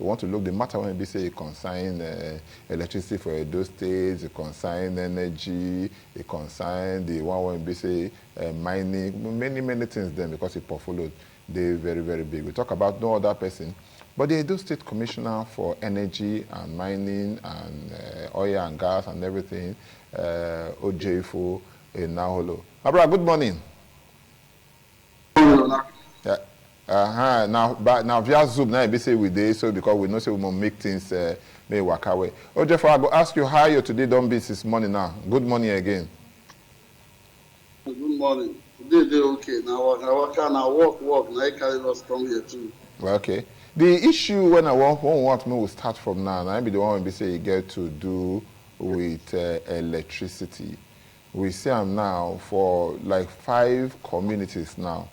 we want to look the matter when we say it consign electricity for those states, it consign energy, it consign the one when we say mining, many things then because it portfolio they very, very big. We talk about no other person, but the Edo State Commissioner for Energy and Mining and Oil and Gas and everything, Ojefo Naholo. Abra, good morning. Yeah. Now via Zoom now be say we dey so because we know say we must make things may work away. Ojefo, I go ask you how you today don't be this morning now. Good morning again. Good morning. Today they okay. Now I work. Now I carry us come here too. Well, okay. The issue when I want me will start from now. And I be the one when we say you get to do with electricity. We see them now for like 5 communities now,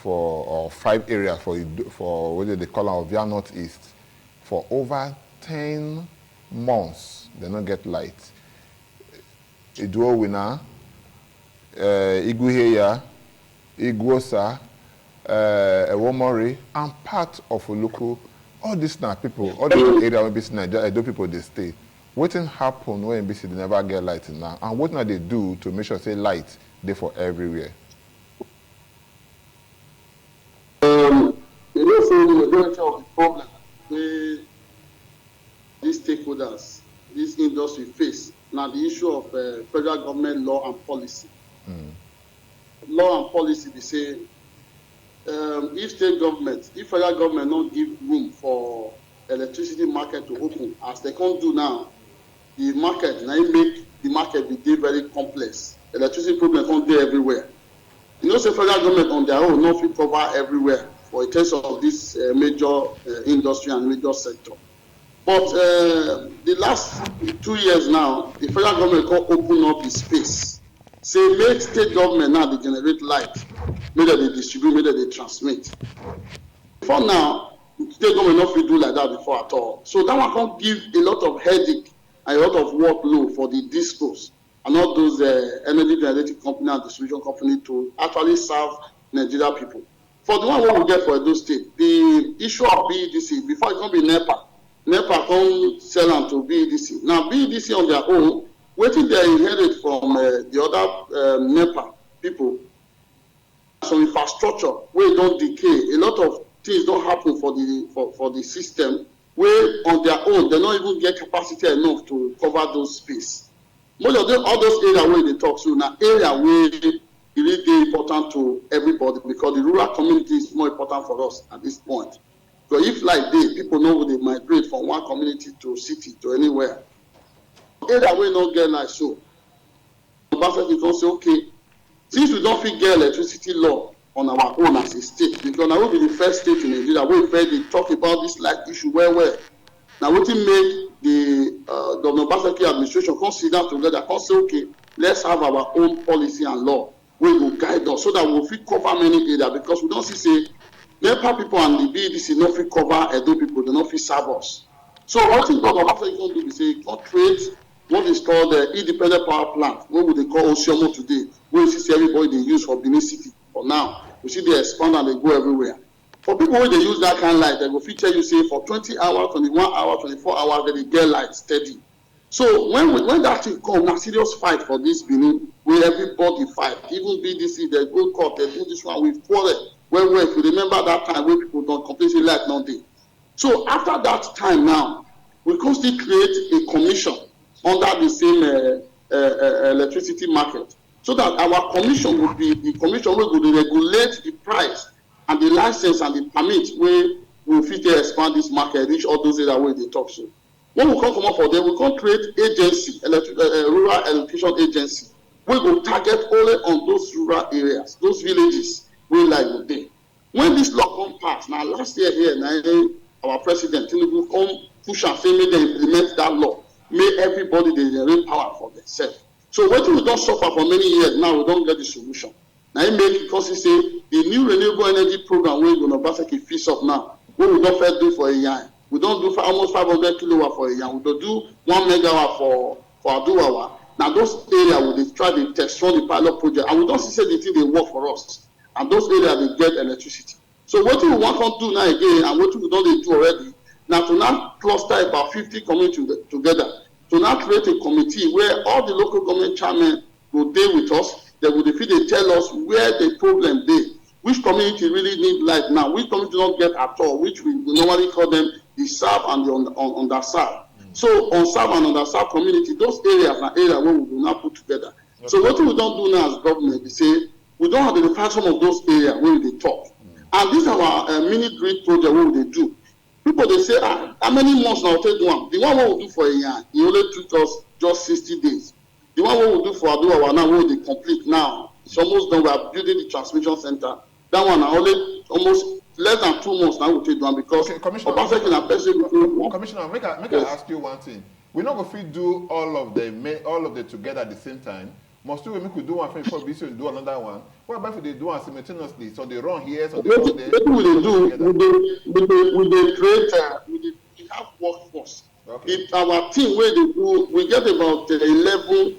or 5 areas for what they call Via Northeast. For over 10 months, they don't get light. Iduo Wina, Iguheya, Iguosa, Ewomori, and part of Oluku. All these now people, all the area where BC people they stay. What happen when BC they never get light now? And what now they do to make sure say light they for everywhere? You know, so the majority of the problem these stakeholders, this industry face now the issue of federal government law and policy. Law and policy, they say if federal government don't give room for electricity market to open, as they can't do now, the market now make the market be very complex. Electricity problem can't be everywhere. You know, say federal government on their own not fit cover everywhere for in terms of this major industry and major sector. But the last 2 years now, the federal government can open up the space. Say make state government now they generate light, make they distribute, make they transmit. For now, state government not fit do like that before at all. So that one can give a lot of headache and a lot of workload for the discos and all those energy generating company and distribution company to actually serve Nigeria people. For the one we get for Edo State, the issue of BEDC, before it can be NEPA can sell them to BEDC. Now BEDC on their own, waiting they inherit from the other NEPA people, some infrastructure where don't decay. A lot of things don't happen for the system where on their own they don't even get capacity enough to cover those space. Most of them, all those areas where they talk to now area where it really important to everybody because the rural community is more important for us at this point. So if like this, people know they migrate from one community to city to anywhere. Area where not get like so. The person can say, okay, since we don't fit get electricity law on our own as a state, because now we be the first state in Nigeria where they talk about this light issue where. Now what it make the Governor Basaki administration consider together, can say, okay, let's have our own policy and law where will guide us so that we'll fit cover many areas because we don't see say NEPA people and the BEDC not fit cover Edo people, they not fit serve us. So what thing Governor Basaki can do is say he can create what is called the independent power plant, what would they call Osiomo today, where you see everybody they use for Benin City for now. You see they expand and they go everywhere. For people who they use that kind of light, they will feature you say for 20 hours, 21 hours, 24 hours, they get light steady. So when that thing come, a serious fight for this Benin, where everybody fight, even BDC, they go court, they do this one with quarrel. Well, if you remember that time where people don't completely light nothing. So after that time now, we can still create a commission under the same electricity market, so that our commission would be the commission where would regulate the price and the license and the permit where we fit to expand this market, reach all those areas where they talk so. When we come up for them, we can create agency, rural education agency, we will target only on those rural areas, those villages where like would be. When this law come pass, now last year here, now our president Tinubu come push and say may they implement that law, may everybody they generate power for themselves. So what we don't suffer for many years now, we don't get the solution. Now it make because he say the new renewable energy program we're going to basically fix up now. What we don't first do for a year, we don't do for almost 500 kilowatt for a year. We don't do 1 megawatt for Aduwawa. Now those areas where they try to test run the pilot project, and we don't see the thing they work for us. And those areas they get electricity. So what we want to do now again, and what we don't do already, Now to now cluster about 50 communities together, to now create a committee where all the local government chairmen will deal with us. They will defeat, they tell us where the problem is, which community really need light now, which community don't get at all, which we normally call them the served and the underserved. So unserved and underserved community, those areas are areas where we will now put together. Okay. So what we don't do now as government, we say we don't identify some of those areas where they talk. And this is our mini grid project where they do. People they say, how many months now take one? The one we will do for a year, it only took us just 60 days. The one we will do for Aduwa now, we will complete now. It's almost done. We are building the transmission center. That one only almost less than 2 months now will take one because Commissioner, make I ask you one thing. We're not going to do all of the together at the same time. Must we make we do one thing before we do another one? What about if they do one simultaneously? So they run here, so they run there. What will they do? We have workforce. Okay. If our team where they do, we get about 11.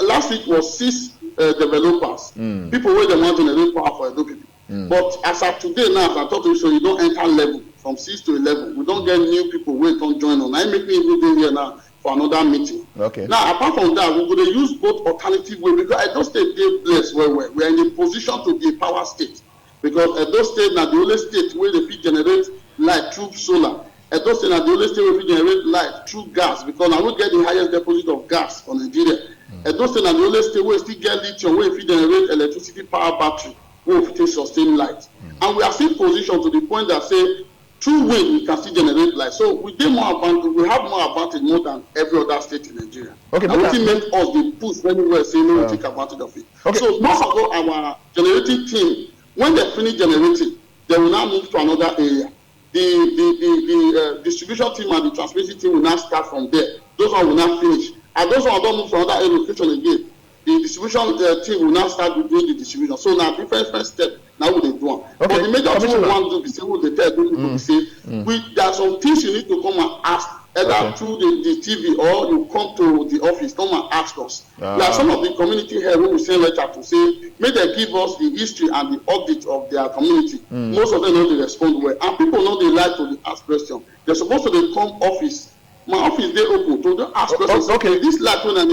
Last week was 6 developers. People where they want to generate power for Edo people. But as of today now, as I talk to you, so you don't enter level from 6 to 11. We don't get new people who don't join on. I make me even here now for another meeting. Okay. Now, apart from that, we're going to use both alternative way because Edo State gave place where we are in a position to be a power state. Because Edo State now the only state where they fit generate light through solar. Edo State now the only state where we generate light through gas because now we get the highest deposit of gas for Nigeria. Edo State now the only state where still get lithium where we generate electricity power battery where we fit sustain light. And we are still positioned to the point that say through wind we can still generate light. So we have more advantage more than every other state in Nigeria. Okay, and what make us the push when we say no, we take advantage of it. Okay. So most of our generating team, when they finish generating, they will now move to another area. The distribution team and the transmission team will now start from there. Those ones will now finish. And those ones don't move to another location again. The distribution team will now start doing the distribution. So now different steps. Now what they do. Okay. But the major thing we want to do is what they tell people to say. There are some things you need to come and ask, either through the TV or you come to the office, come and ask us. There are some of the community here who will send letter to say, may they give us the history and the audit of their community. Most of them know they respond well. And people know they like to ask questions. They're supposed to come office. My office, they open to ask questions. Okay. This like when I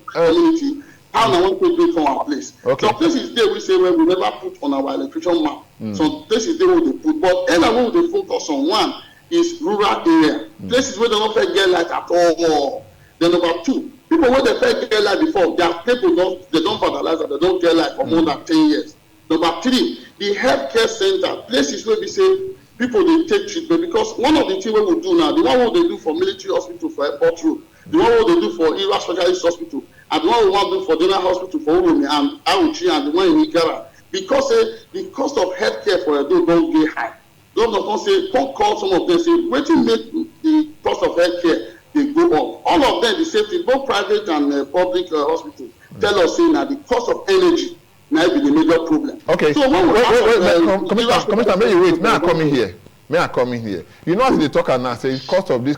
community. How I want to from our place. Okay. Some places there we say well, we never put on our electrician map. Some places there will they put, but everyone will they focus on one is rural area. Places where they don't get light at all. Then number 2, people where they get light before, their people don't fertilize, they don't get light for more than 10 years. Number 3, the healthcare center, places where we say people they take treatment because one of the things we will do now, the one what they do for military hospital for airport road, the one what they do for area specialist hospital. And the one we want to do for general hospital for Urumi and Auchi and the one in Ikara. Because the cost of healthcare for Edo don't get high. Governors don't say, don't call some of them, say, wait till make the cost of healthcare they go up. All of them, the safety, both private and public hospitals, tell us saying that the cost of energy might be the major problem. Okay. So when Commissioner, may I come in here? You know, as they talk now, say cost of this.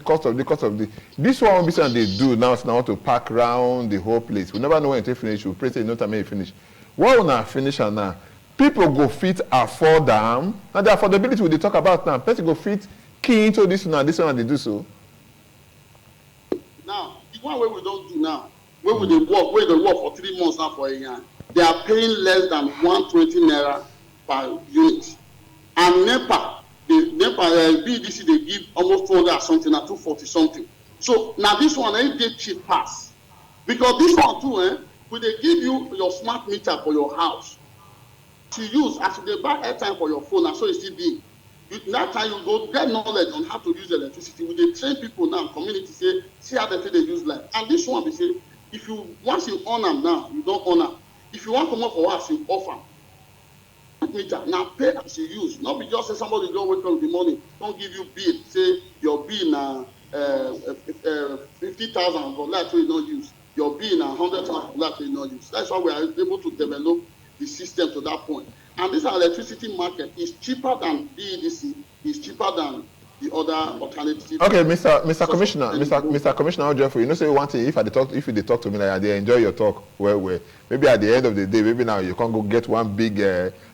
This one they do now is now to pack around the whole place. We never know when it finish. We pray say no time may finish. What will now finish now? People go fit afford them. Now the affordability we they talk about now. People go fit key into this one and they do so. Now the one way we don't do now, where they work for 3 months now for a year, they are paying less than 120 naira per unit. And NEPA. BDC they give almost 200 something and 240 something. So now this one ain't get cheap pass because this one too, will they give you your smart meter for your house to use as they buy airtime for your phone and so it's still big. That time you go get knowledge on how to use electricity. We they train people now, community say, see how they use light. And this one we say, if you once you own them now, you don't own them. If you want to come up for us, you offer. Meter now pay as you use, not be just say somebody don't wake up in the morning, don't give you bill, say your bill now 50,000 for light you not use, your bill now 100,000 for light you not use. That's why we are able to develop the system to that point. And this electricity market is cheaper than BEDC, is cheaper than the other alternative. Okay, Mr. Commissioner, Mr. Commissioner Jeffrey, you know, say one thing, if they talk to me like they enjoy your talk, well, maybe at the end of the day, maybe now you can't go get one big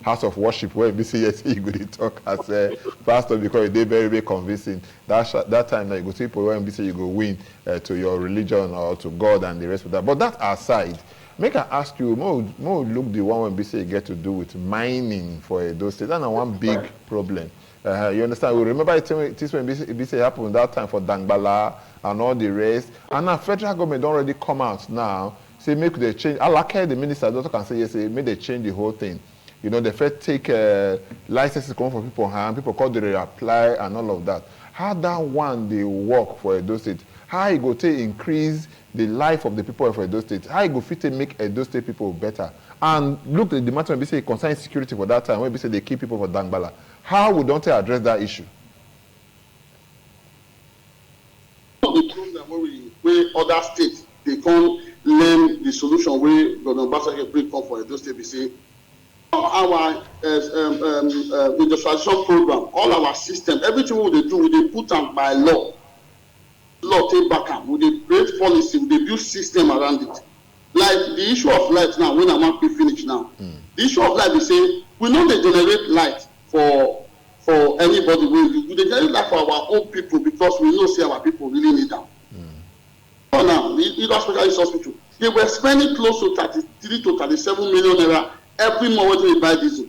house of worship where BCS you go to talk as pastor because they very, very convincing. That time now you go see people when BCS you go win to your religion or to God and the rest of that. But that aside, make I ask you, more look the one when BCS get to do with mining for those states. That's one big problem. You understand? We remember this when BC happened that time for Dangbala and all the rest. And now federal government don't already come out now, say make they change. Alake, the minister, doctor can say yes, make they change the whole thing. You know, they first take licenses come for people hand, people call the apply and all of that. How that one they work for Edo State? How it go to increase the life of the people of Edo State? How it go fit to make Edo State people better? And look at the matter when we say concerning security for that time, when we say they keep people for Dangbala. How we don't address that issue? The problem where other states they can't learn the solution where Governor Basake bring come for Edo State. We say our industrialization program, all our system, everything we do, we put them by law. Law take back up. We create policy, we build system around it. Like the issue of light now, when I'm not finished now. The issue of light, we say we know they generate light for anybody. We generate light for our own people because we know say our people really need them. So now, the specialist hospital, they were spending close to 33 to 37 million naira every month when we buy diesel.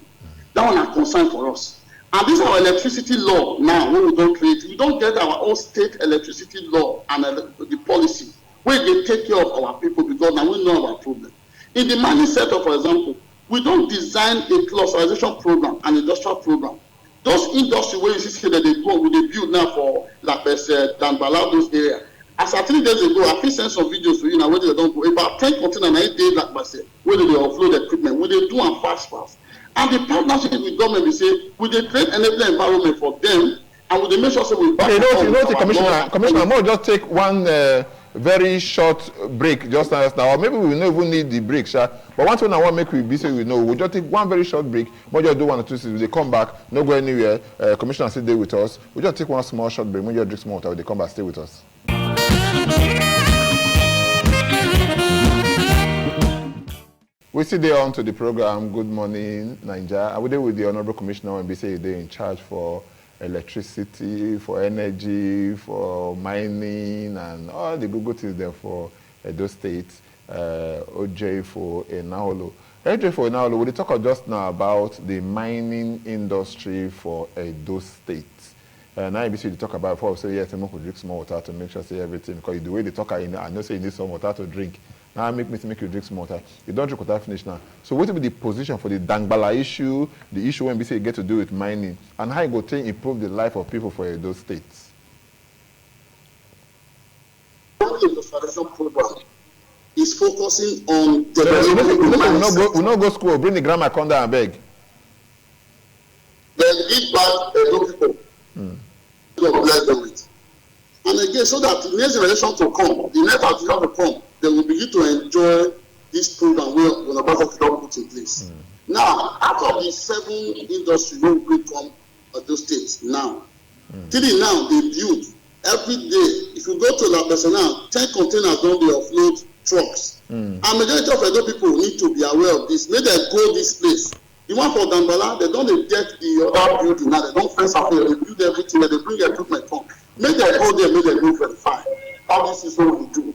That one are concern for us. And this is our electricity law now, when we don't create, we don't get our own state electricity law and the policy where they take care of our people because now we know our problem. In the mining sector, for example, we don't design a clusterization program, an industrial program. Those industries where you see that they go, we build now for like I said, Dangbala, those areas. As I 3 days ago, I sent some videos to you now where they don't go. About 10 containers 8 days, like I said, where they offload equipment, where they do and fast. And the partnership with government, we say, we they create enabling environment for them, and we they make sure so we back up. You know, Commissioner, more just take one very short break just now, or maybe we don't even need the break, sir. But one thing I want to make we be so we know, we'll just take one very short break. We'll just do 1 or 2 things. They come back, no go anywhere. Commissioner sit there with us. We'll just take one small short break. We'll just drink some water. They come back, stay with us. We sit there on to the program. Good morning, Nigeria. I will deal with the Honorable Commissioner and be say they're in charge for electricity, for energy, for mining, and all the good things there for Edo State. OJ for Enaholo. OJ for Enaholo, we talk just now about the mining industry for Edo State. Now ABC they talk about before we say yes, someone could drink some water to make sure say everything because the way they talk, I know say you need some water to drink. Now make you drink some water. You don't drink water finish now. So what will be the position for the Dangbala issue, the issue when BC get to do with mining, and how it go to improve the life of people for those states? The program is focusing on developing. We not go school. Bring the grandma come down and beg. Then give back Edo people. God bless them with. And again, so that the next generation to come, the next generation to come, they will begin to enjoy this program where the Basake don't put in place. Now, out of the 7 industries where we come those states now, till now they build every day. If you go to La Pesa now, 10 containers don't they offload trucks. And majority of Edo people need to be aware of this. May they go this place. The one for Dangbala, they don't get the other building now. They don't fence up there. They build everything. They bring equipment home. May they go there. May they go verify. How this is what we do.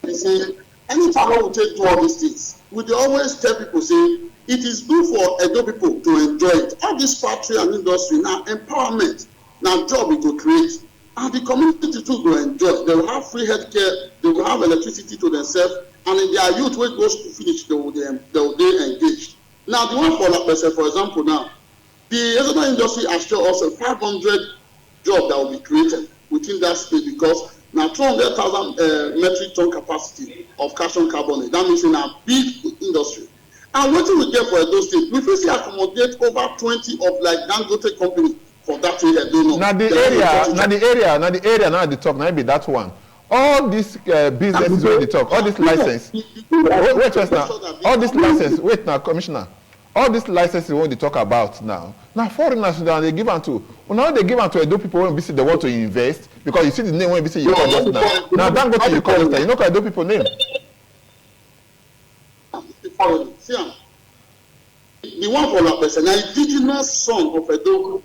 We say, anytime we take do all these things, we always tell people, say, it is good for Edo people to enjoy it. All this factory and industry, now empowerment, now job we go create. And the community too will enjoy. They will have free healthcare, they will have electricity to themselves, and in their youth, when it goes to finish, they will engage. Now, the one for La Pesa, for example, now, the ethanol industry has shown also 500 jobs that will be created within that space because now 200,000 metric ton capacity of calcium carbonate. That means in a big industry. And what we get for Edo State, we first accommodate over 20 of like Dangote company for that area. Now the area, now the talk, now be that one. All these businesses where they talk, all this license. Wait first now. All this license. Wait now, Commissioner. all these licenses when they talk about now foreigners now they give them to now they give them to Edo people when they want to invest, because you see the name when you call just now Dangote you call it, you know Edo people name. See, the one for La person, an indigenous son of Edo.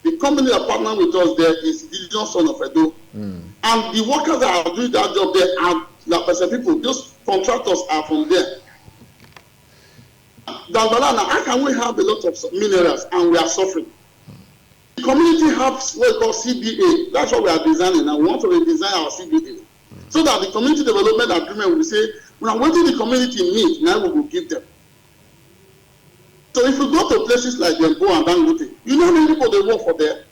The company that partner with us there is indigenous son of Edo. And the workers that are doing that job there are La person people. Those contractors are from there. Now, how can we have a lot of minerals and we are suffering? The community has what we call CBA. That's what we are designing. Now we want to redesign our CBA. So that the community development agreement will say, we are waiting the community need, now we will give them. So if you go to places like Dembo and Dangote, you know how many people they work for there.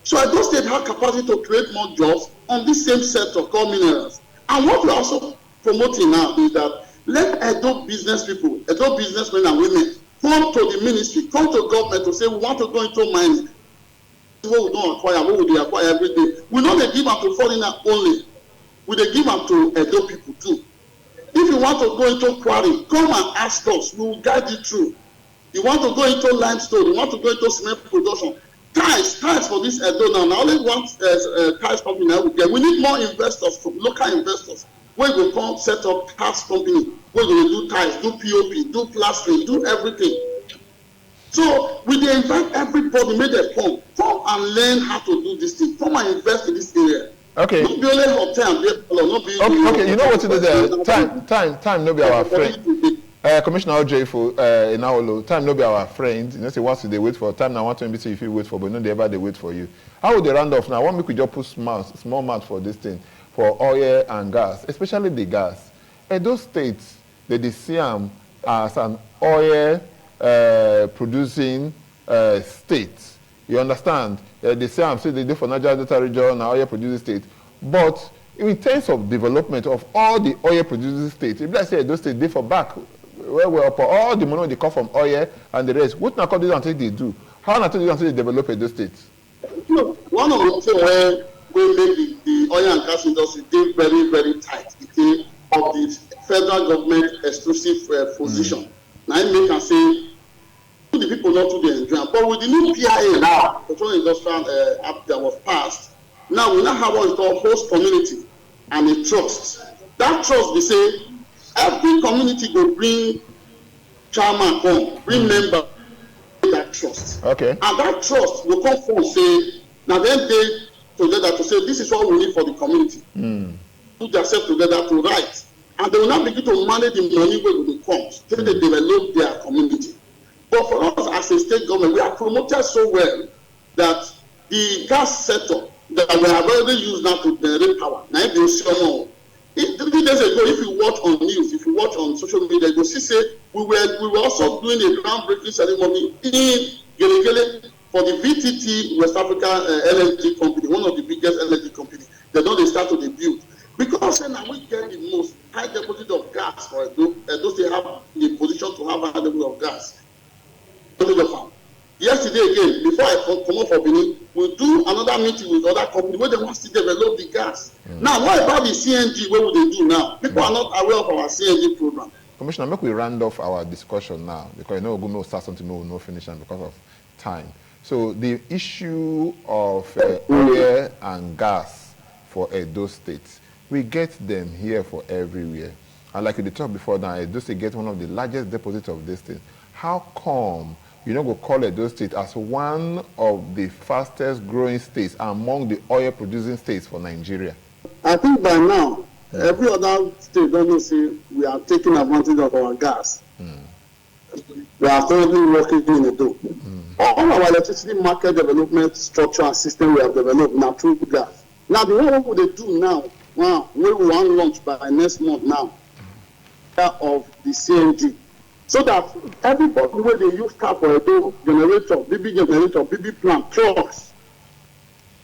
So Edo State have capacity to create more jobs on this same sector called minerals. And what we're also promoting now is that let Edo business people, Edo businessmen and women come to the ministry, come to government to say we want to go into mining. What we don't acquire, what would they acquire every day? We know they give them to foreigners only. We they give them to Edo people too. If you want to go into quarry, come and ask us. We will guide you through. You want to go into limestone, you want to go into cement production. Ties for this Edo now. Now only one ties company now we get. We need more investors, local investors. Where we come set up ties company, where we do ties, do POP, do plastering, do everything. So we dey invite everybody, make them come and learn how to do this thing. Come and invest in this area. Okay. Not be only hotel and not be okay. You know what it is there? Time no be our friend. Commissioner Ojefo in Aolo, time no be our friend. You know, say once they wait for time, now want to be say if you wait for, but no, they ever they wait for you. How would they round off now? One week we just put small amount for this thing, for oil and gas, especially the gas. And those states, they see them as an oil producing state. You understand? They say I'm saying they do for Niger Delta region, an oil producing state, but in terms of development of all the oil producing states, if I say those states they for back. Where we up all the money they come from oil and the rest. What now do until they do? How until they develop those states? Look, one of the things where we make the oil and gas industry they very, very tight. It of the federal government exclusive position. Now I make and say the people not to the enjoy. But with the new PIA now, the Petroleum Industrial Act that was passed, now we now have what is called host community and a trust. That trust we say every community will bring chairman come, bring member that trust. Okay. And that trust will come from say, now then they together to say this is what we need for the community. Put themselves together to write. And they will now begin to manage the money where they come, till they develop their community. But for us as a state government, we are promoted so well that the gas sector that we have already used now to generate power, now if you see more. 3 days ago, if you watch on news, if you watch on social media, you will see say we were also doing a groundbreaking ceremony in Gelegele for the VTT West Africa LNG company, one of the biggest LNG companies. They know they start to build because now we get the most high deposit of gas for Edo. Those they have the position to have a high deposit of gas. Yesterday again, before I come up for Benin, we'll do another meeting with other companies where they want to develop the gas. Now, what about the CNG? What would they do now? People are not aware of our CNG program. Commissioner, make we round off our discussion now because you know we're going to start something we will not finish and because of time. So the issue of oil and gas for Edo State, we get them here for everywhere. And like we talked before now, Edo State gets one of the largest deposits of this thing. How come you know, we call Edo State as one of the fastest growing states among the oil producing states for Nigeria? I think by now, every other state doesn't say we are taking advantage of our gas. We are currently working in Edo. All our electricity market development structure and system we have developed now through gas. Now, the one what they do now, we will launch by next month now, of the CNG. So that everybody where they use car for a generator, BB plant, trucks,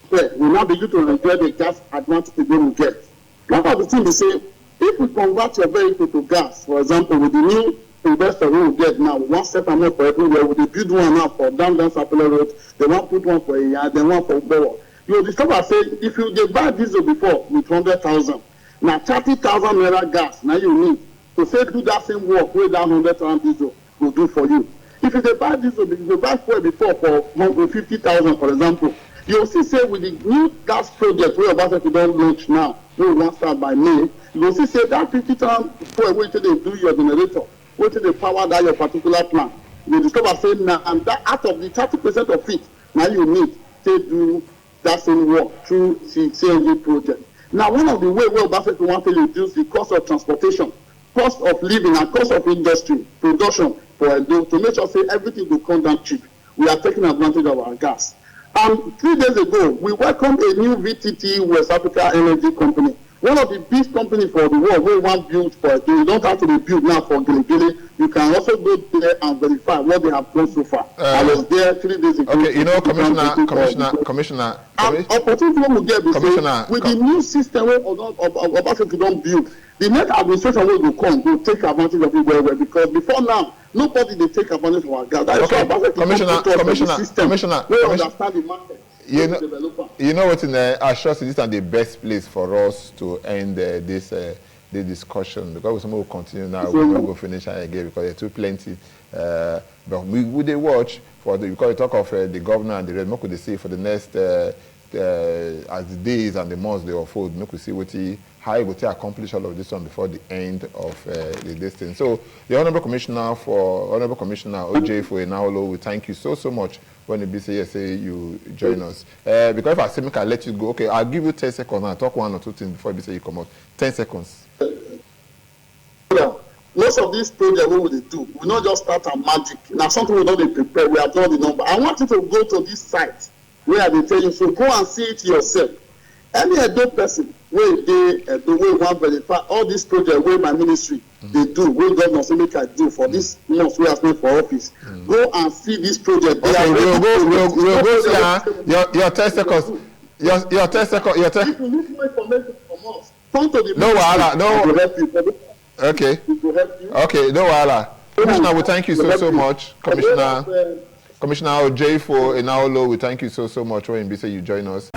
we now begin to enjoy the gas advantage they will get. One of the things they say, if we convert your vehicle to gas, for example, with the new investor we will get now, one settlement for everywhere, we build one now for down Sapele Road, they want to put one for a yard, they want for Bowo. You will discover, say, if you buy diesel before with 100,000, now 30,000 naira gas, now you need. To say do that same work, where that 100,000 diesel will do for you. If they buy this, if they buy fuel before for 50,000, for example, you'll see, say, with the new gas project where Obaseki don't launch now, we want to start by May, you'll see, say, that 50,000 fuel, wait till they do your generator, wait till they power that your particular plant. You discover, say, now, and that out of the 30% of it, now you need to do that same work through CNG project. Now, one of the ways where Obaseki want to reduce the cost of transportation, cost of living, and cost of industry, production, for Edo, to make sure, say, everything will come down cheap. We are taking advantage of our gas. 3 days ago, we welcomed a new VTT West Africa Energy Company. One of the big companies for the world, we want built for Edo. You don't have to be built now for Gili. You can also go there and verify what they have done so far. I was there 3 days ago. Okay, you know, Commissioner. Opportunity we will get with the new system of Obaseki don't build. The next administration will come, will take advantage of it well, because before now, nobody they take advantage of our gas. That is why Commissioner, we understand the market. You know what? I trust this is the best place for us to end this discussion, because some will continue now. We will go finish again because there's too plenty. But we would watch for because we talk of the governor and the red. What could they say for the next as the days and the months they unfold? We could see how he will accomplish all of this one before the end of this thing. So the Honorable Commissioner OJ for Enaolo, we thank you so much when the BCSA you join us. Because if I say I let you go, okay, I'll give you 10 seconds and I'll talk one or two things before BCSA you come out. 10 seconds. Most of these projects, what will they do? We not just start a magic. Now something we don't prepare, we have done the number. I want you to go to this site where they tell you, so go and see it yourself. Any adult person where they want to verify all these projects where my ministry they do, where government say make I do for this months we have spent for office. Go and see this project. Okay, we'll go see your 10 seconds. Your 10 seconds. Your 10. If you need more information from us, come to the no wahala. No. Okay. Okay. No wahala. Commissioner, we thank you so much. Commissioner OJ for Enaolo, we thank you so much for you join us.